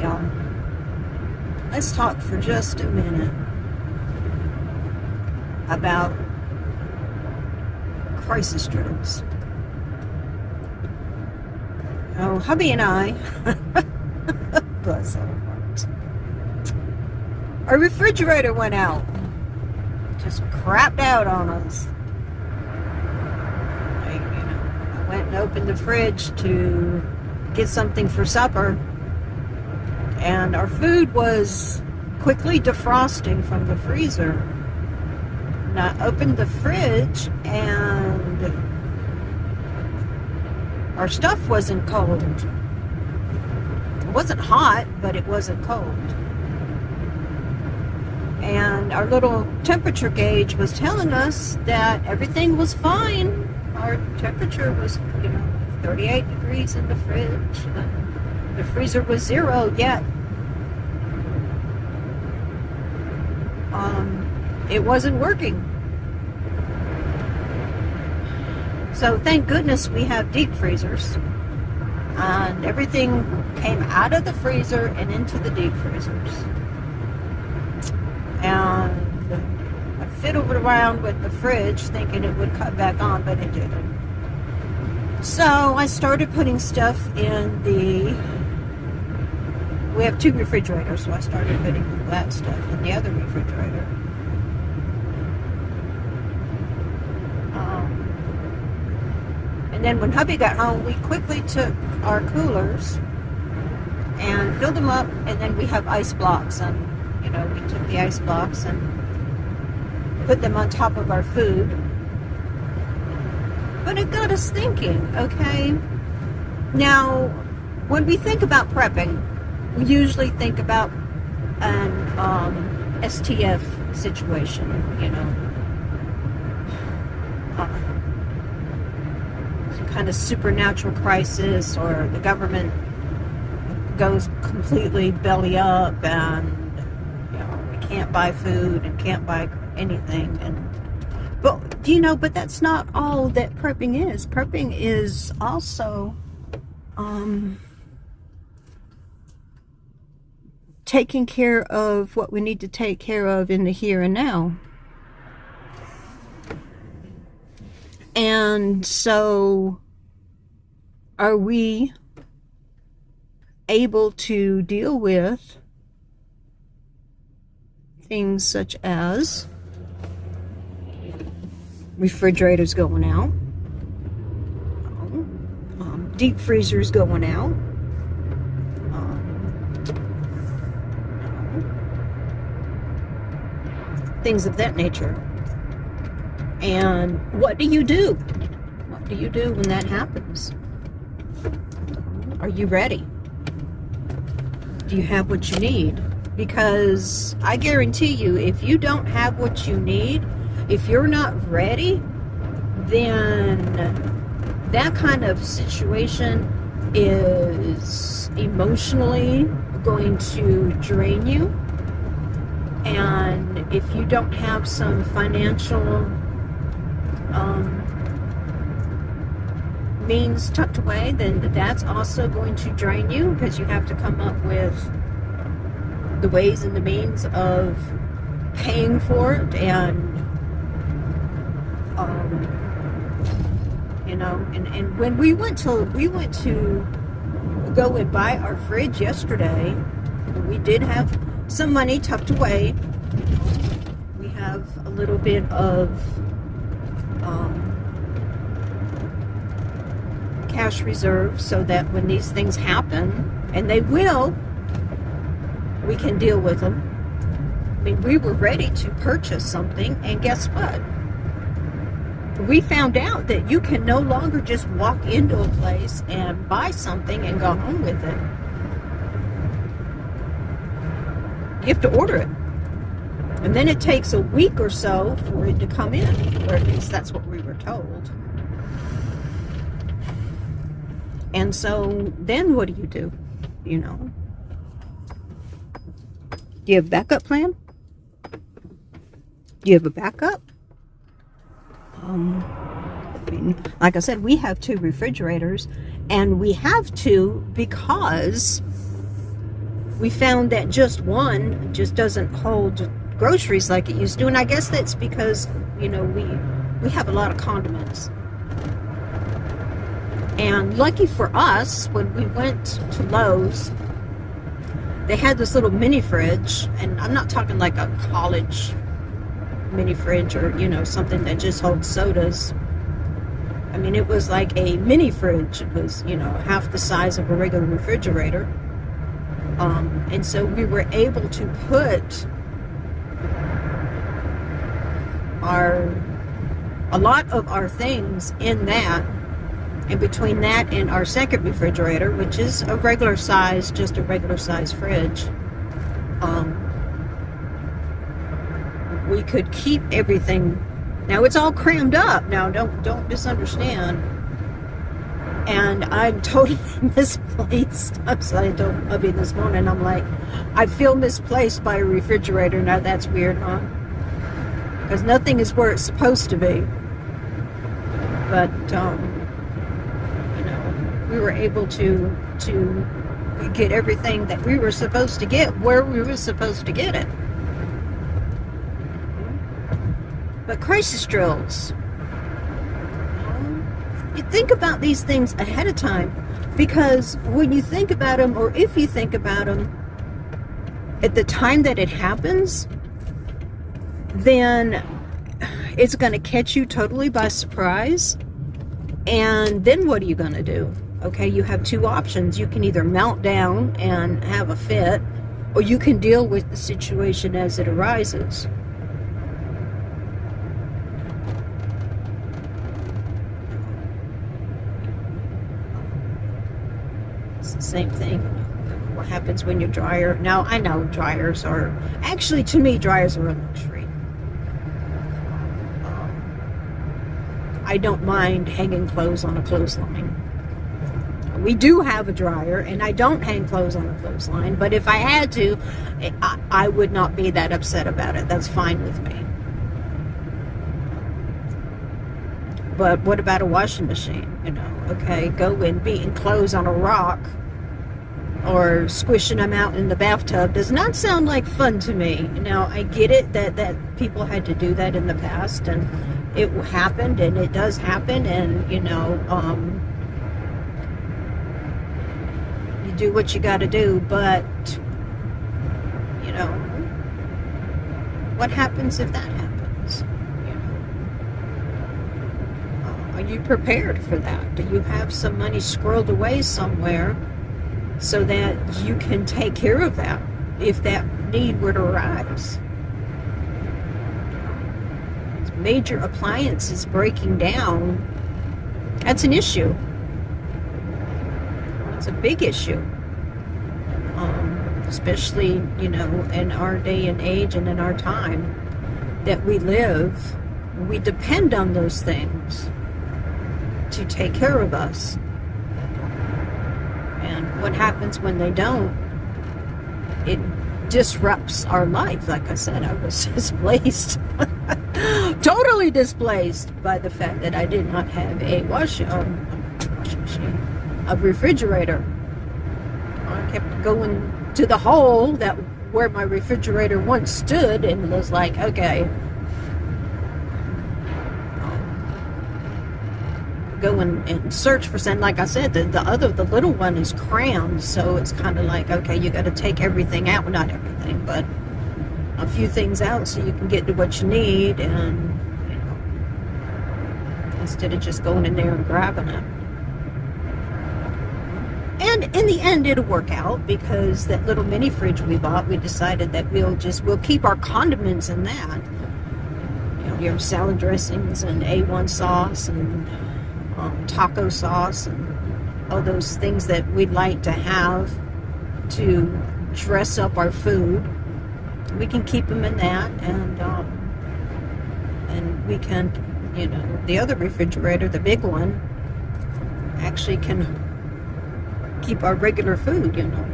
y'all. Let's talk for just a minute about crisis drills. Oh, hubby and I, bless our hearts, our refrigerator went out. Just crapped out on us. I went and opened the fridge to get something for supper, and our food was quickly defrosting from the freezer. And I opened the fridge, and our stuff wasn't cold. It wasn't hot, but it wasn't cold. And our little temperature gauge was telling us that everything was fine. Our temperature was, 38 degrees in the fridge. The freezer was 0, yet it wasn't working. So thank goodness we have deep freezers. And everything came out of the freezer and into the deep freezers. And I fiddled around with the fridge thinking it would cut back on, but it didn't. So I started putting stuff in we have 2 refrigerators, so I started putting that stuff in the other refrigerator. And then when hubby got home, we quickly took our coolers and filled them up, and then we have ice blocks, and we took the ice blocks and put them on top of our food. But it got us thinking, okay? Now, when we think about prepping, we usually think about an STF situation, some kind of supernatural crisis, or the government goes completely belly up and can't buy food and can't buy anything. But that's not all that prepping is. Prepping is also taking care of what we need to take care of in the here and now. And so, are we able to deal with things such as refrigerators going out, deep freezers going out, things of that nature? And what do you do? What do you do when that happens? Are you ready? Do you have what you need? Because I guarantee you, if you don't have what you need, if you're not ready, then that kind of situation is emotionally going to drain you. And if you don't have some financial means tucked away, then that's also going to drain you, because you have to come up with the ways and the means of paying for it. And and when we went to go and buy our fridge yesterday, we did have some money tucked away. We have a little bit of cash reserve, so that when these things happen, and they will, we can deal with them. I mean, we were ready to purchase something, and guess what? We found out that you can no longer just walk into a place and buy something and go home with it. You have to order it. And then it takes a week or so for it to come in, or at least that's what we were told. And so then what do? Do you have a backup plan? Do you have a backup? Like I said, we have 2 refrigerators, and we have to because we found that just one just doesn't hold groceries like it used to. And I guess that's because, you know, we have a lot of condiments. And lucky for us, when we went to Lowe's, they had this little mini fridge, and I'm not talking like a college mini fridge or, you know, something that just holds sodas. I mean, it was like a mini fridge. It was, you know, half the size of a regular refrigerator. And so we were able to put a lot of our things in that. And between that and our second refrigerator, which is a regular size, just a regular size fridge, we could keep everything. Now it's all crammed up. Now don't misunderstand. And I'm totally misplaced. I told Hubby this morning, I'm like, I feel misplaced by a refrigerator. Now that's weird, huh? Because nothing is where it's supposed to be. But you know, we were able to get everything that we were supposed to get where we were supposed to get it. But crisis drills. You think about these things ahead of time, because when you think about them, or if you think about them at the time that it happens, then it's going to catch you totally by surprise. And then what are you going to do? Okay, you have two options. You can either melt down and have a fit, or you can deal with the situation as it arises. It's the same thing. What happens when your dryer... Now, I know dryers are... Actually, to me, dryers are a luxury. I don't mind hanging clothes on a clothesline. We do have a dryer, and I don't hang clothes on a clothesline, but if I had to, I would not be that upset about it. That's fine with me. But what about a washing machine? You know, okay, go and beating clothes on a rock or squishing them out in the bathtub does not sound like fun to me. Now, I get it that people had to do that in the past, and it happened, and it does happen, and, you know, you do what you got to do, but, you know, what happens if that happens? Are you prepared for that? Do you have some money squirreled away somewhere so that you can take care of that if that need were to arise? Major appliances breaking down, that's an issue. It's a big issue. Especially, you know, in our day and age and in our time that we live, we depend on those things to take care of us. And what happens when they don't? It disrupts our life. Like I said, I was displaced. Totally displaced by the fact that I did not have a washing machine, a refrigerator. I kept going to the hole that where my refrigerator once stood, and was like, okay, go and search for something. Like I said, the little one is crammed, so it's kind of like, okay, you got to take everything out. Well, not everything, but a few things out so you can get to what you need, and, you know, instead of just going in there and grabbing it. And in the end, it'll work out, because that little mini fridge we bought, we decided that we'll keep our condiments in that. You know, your salad dressings and A1 sauce and taco sauce and all those things that we'd like to have to dress up our food. We can keep them in that, and we can, you know, the other refrigerator, the big one, actually can keep our regular food, you know,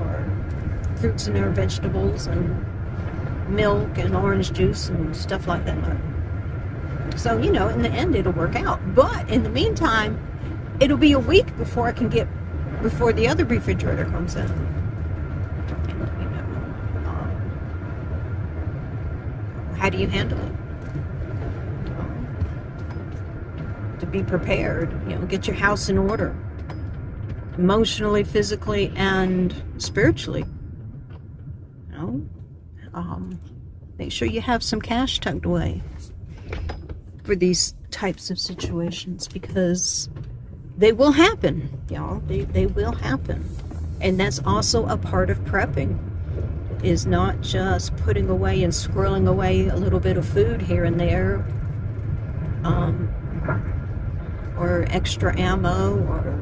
our fruits and our vegetables and milk and orange juice and stuff like that. So, you know, in the end, it'll work out. But in the meantime, it'll be a week before the other refrigerator comes in. how do you handle it? To be prepared, get your house in order, emotionally, physically, and spiritually. Make sure you have some cash tucked away for these types of situations, because they will happen, y'all. They will happen. And that's also a part of prepping, is not just putting away and squirreling away a little bit of food here and there, or extra ammo, or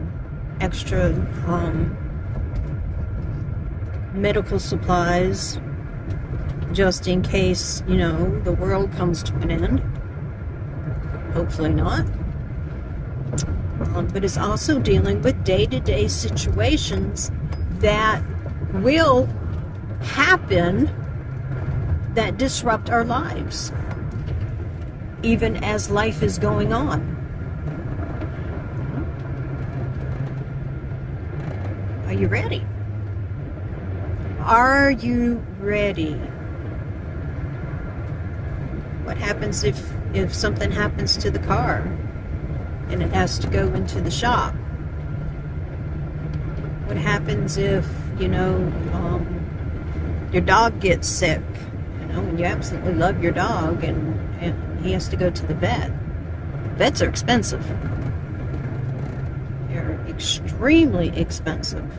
extra medical supplies, just in case, the world comes to an end. Hopefully not. But it's also dealing with day-to-day situations that will happen, that disrupt our lives, even as life is going on. Are you ready? Are you ready? What happens if something happens to the car and it has to go into the shop? What happens if, your dog gets sick, and you absolutely love your dog, and he has to go to the vet? Vets are expensive. They're extremely expensive.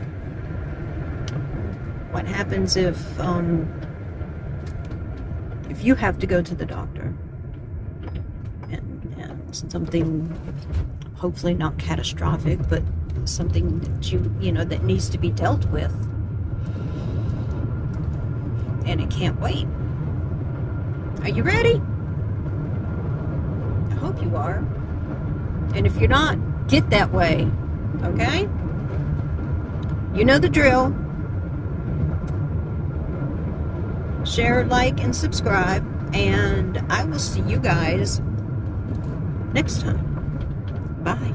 What happens if you have to go to the doctor and something, hopefully not catastrophic, but something that that needs to be dealt with, and it can't wait? Are you ready? I hope you are. And if you're not, get that way, okay? You know the drill. Share, like, and subscribe, and I will see you guys next time. Bye.